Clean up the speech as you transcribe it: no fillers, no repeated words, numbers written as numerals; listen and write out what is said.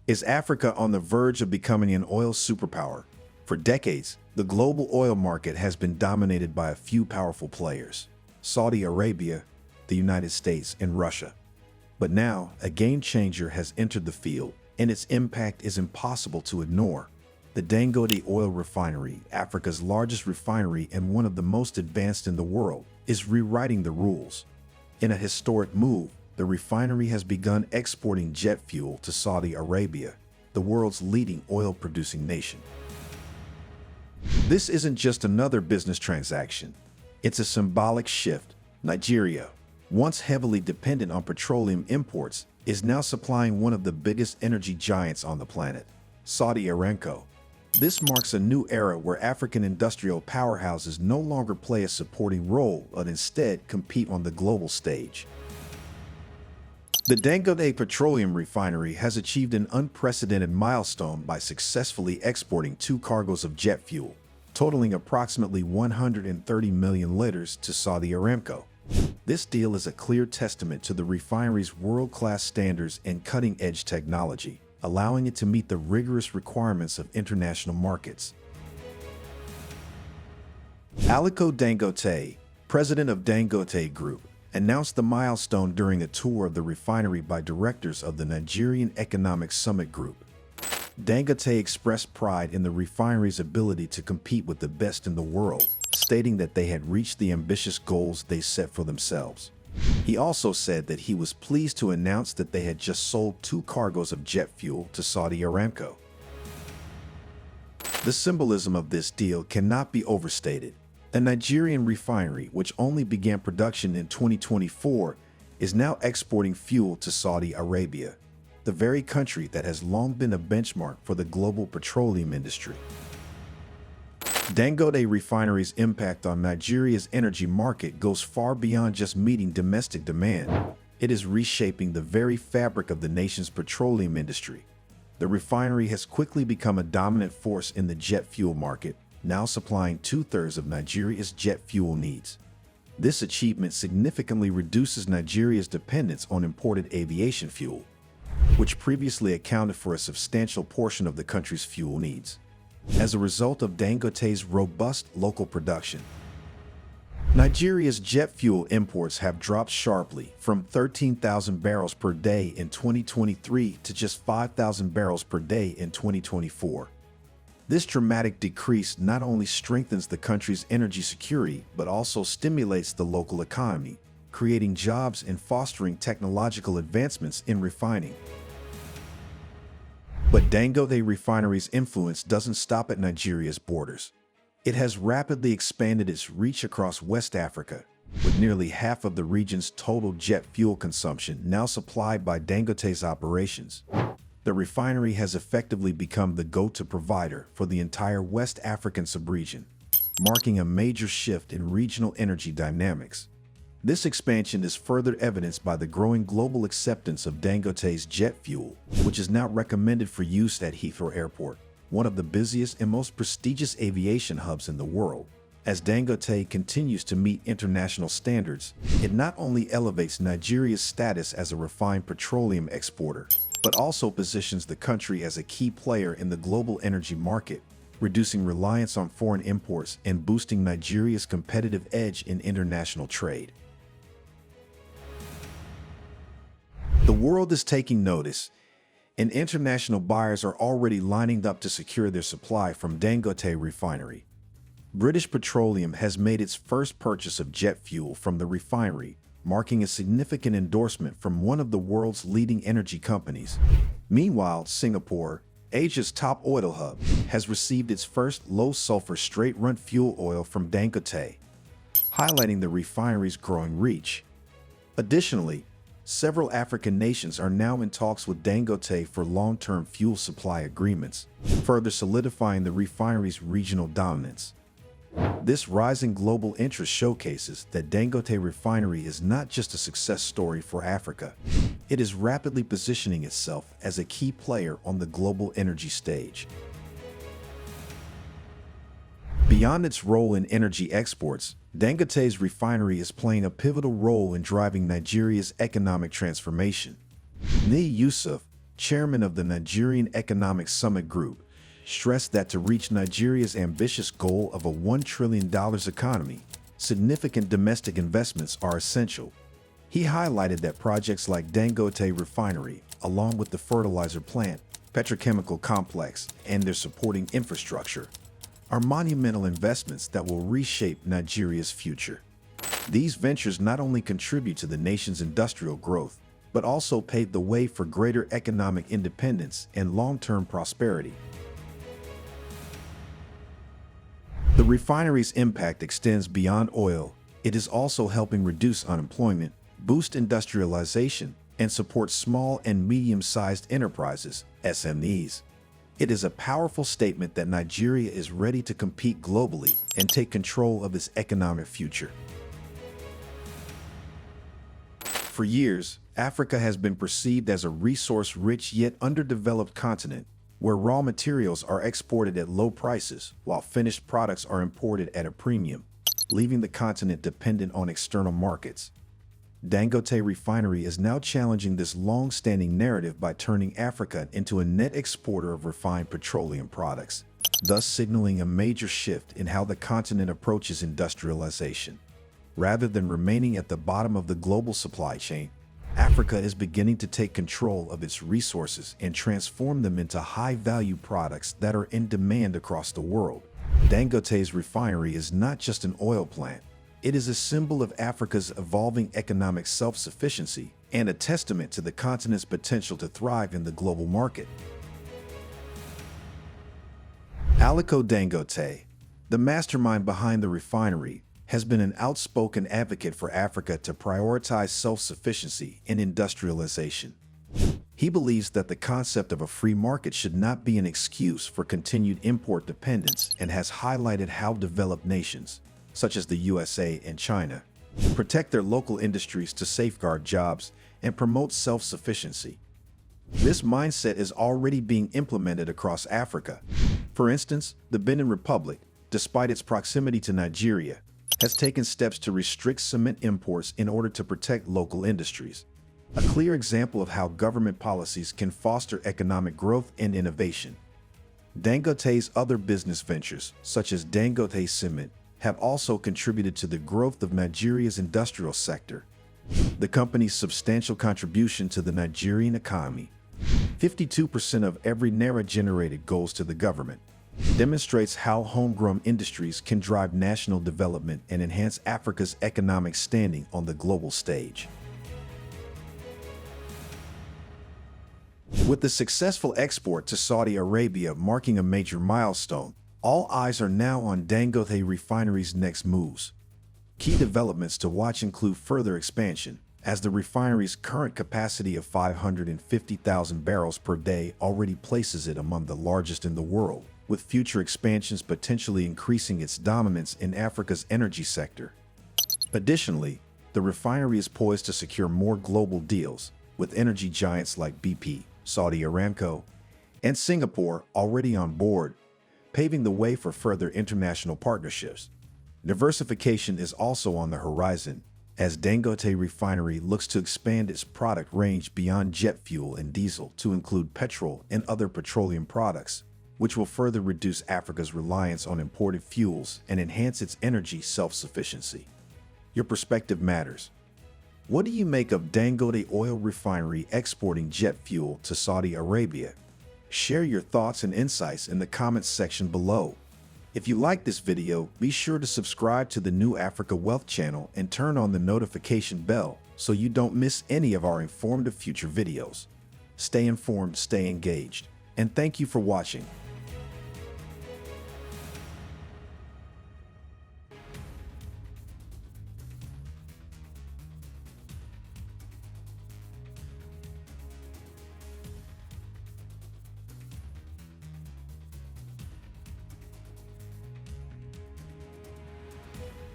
Is Africa on the verge of becoming an oil superpower? For decades, the global oil market has been dominated by a few powerful players: Saudi Arabia, the United States, and Russia. But now, a game changer has entered the field, and its impact is impossible to ignore. The Dangote Oil Refinery, Africa's largest refinery and one of the most advanced in the world, is rewriting the rules. In a historic move, the refinery has begun exporting jet fuel to Saudi Arabia, the world's leading oil-producing nation. This isn't just another business transaction. It's a symbolic shift. Nigeria, once heavily dependent on petroleum imports, is now supplying one of the biggest energy giants on the planet, Saudi Aramco. This marks a new era where African industrial powerhouses no longer play a supporting role, but instead compete on the global stage. The Dangote Petroleum Refinery has achieved an unprecedented milestone by successfully exporting 2 cargoes of jet fuel, totaling approximately 130 million liters to Saudi Aramco. This deal is a clear testament to the refinery's world-class standards and cutting-edge technology, allowing it to meet the rigorous requirements of international markets. Aliko Dangote, president of Dangote Group, announced the milestone during a tour of the refinery by directors of the Nigerian Economic Summit Group. Dangote expressed pride in the refinery's ability to compete with the best in the world, stating that they had reached the ambitious goals they set for themselves. He also said that he was pleased to announce that they had just sold 2 cargoes of jet fuel to Saudi Aramco. The symbolism of this deal cannot be overstated. The Nigerian refinery, which only began production in 2024, is now exporting fuel to Saudi Arabia, the very country that has long been a benchmark for the global petroleum industry. Dangote Refinery's impact on Nigeria's energy market goes far beyond just meeting domestic demand. It is reshaping the very fabric of the nation's petroleum industry. The refinery has quickly become a dominant force in the jet fuel market, now supplying 2/3 of Nigeria's jet fuel needs. This achievement significantly reduces Nigeria's dependence on imported aviation fuel, which previously accounted for a substantial portion of the country's fuel needs. As a result of Dangote's robust local production, Nigeria's jet fuel imports have dropped sharply from 13,000 barrels per day in 2023 to just 5,000 barrels per day in 2024. This dramatic decrease not only strengthens the country's energy security, but also stimulates the local economy, creating jobs and fostering technological advancements in refining. But Dangote Refinery's influence doesn't stop at Nigeria's borders. It has rapidly expanded its reach across West Africa, with nearly half of the region's total jet fuel consumption now supplied by Dangote's operations. The refinery has effectively become the go-to provider for the entire West African subregion, marking a major shift in regional energy dynamics. This expansion is further evidenced by the growing global acceptance of Dangote's jet fuel, which is now recommended for use at Heathrow Airport, one of the busiest and most prestigious aviation hubs in the world. As Dangote continues to meet international standards, it not only elevates Nigeria's status as a refined petroleum exporter, but also positions the country as a key player in the global energy market, reducing reliance on foreign imports and boosting Nigeria's competitive edge in international trade. The world is taking notice, and international buyers are already lining up to secure their supply from Dangote Refinery. British Petroleum has made its first purchase of jet fuel from the refinery, marking a significant endorsement from one of the world's leading energy companies. Meanwhile, Singapore, Asia's top oil hub, has received its first low-sulfur straight-run fuel oil from Dangote, highlighting the refinery's growing reach. Additionally, several African nations are now in talks with Dangote for long-term fuel supply agreements, further solidifying the refinery's regional dominance. This rising global interest showcases that Dangote Refinery is not just a success story for Africa. It is rapidly positioning itself as a key player on the global energy stage. Beyond its role in energy exports, Dangote's refinery is playing a pivotal role in driving Nigeria's economic transformation. Ni Yusuf, chairman of the Nigerian Economic Summit Group, stressed that to reach Nigeria's ambitious goal of a $1 trillion economy, significant domestic investments are essential. He highlighted that projects like Dangote Refinery, along with the fertilizer plant, petrochemical complex, and their supporting infrastructure, are monumental investments that will reshape Nigeria's future. These ventures not only contribute to the nation's industrial growth, but also pave the way for greater economic independence and long-term prosperity. The refinery's impact extends beyond oil. It is also helping reduce unemployment, boost industrialization, and support small and medium-sized enterprises, SMEs. It is a powerful statement that Nigeria is ready to compete globally and take control of its economic future. For years, Africa has been perceived as a resource-rich yet underdeveloped continent, where raw materials are exported at low prices while finished products are imported at a premium, leaving the continent dependent on external markets. Dangote Refinery is now challenging this long-standing narrative by turning Africa into a net exporter of refined petroleum products, thus signaling a major shift in how the continent approaches industrialization. Rather than remaining at the bottom of the global supply chain, Africa is beginning to take control of its resources and transform them into high-value products that are in demand across the world. Dangote's refinery is not just an oil plant. It is a symbol of Africa's evolving economic self-sufficiency and a testament to the continent's potential to thrive in the global market. Aliko Dangote, the mastermind behind the refinery, has been an outspoken advocate for Africa to prioritize self-sufficiency and industrialization. He believes that the concept of a free market should not be an excuse for continued import dependence and has highlighted how developed nations, such as the USA and China, protect their local industries to safeguard jobs and promote self-sufficiency. This mindset is already being implemented across Africa. For instance, the Benin Republic, despite its proximity to Nigeria, has taken steps to restrict cement imports in order to protect local industries. A clear example of how government policies can foster economic growth and innovation. Dangote's other business ventures, such as Dangote Cement, have also contributed to the growth of Nigeria's industrial sector. The company's substantial contribution to the Nigerian economy, 52% of every naira generated goes to the government, demonstrates how homegrown industries can drive national development and enhance Africa's economic standing on the global stage. With the successful export to Saudi Arabia marking a major milestone, all eyes are now on Dangote Refinery's next moves. Key developments to watch include further expansion, as the refinery's current capacity of 550,000 barrels per day already places it among the largest in the world, with future expansions potentially increasing its dominance in Africa's energy sector. Additionally, the refinery is poised to secure more global deals, with energy giants like BP, Saudi Aramco, and Singapore already on board, paving the way for further international partnerships. Diversification is also on the horizon, as Dangote Refinery looks to expand its product range beyond jet fuel and diesel to include petrol and other petroleum products, which will further reduce Africa's reliance on imported fuels and enhance its energy self-sufficiency. Your perspective matters. What do you make of Dangote Oil Refinery exporting jet fuel to Saudi Arabia? Share your thoughts and insights in the comments section below. If you like this video, be sure to subscribe to the New Africa Wealth channel and turn on the notification bell so you don't miss any of our informative future videos. Stay informed, stay engaged, and thank you for watching.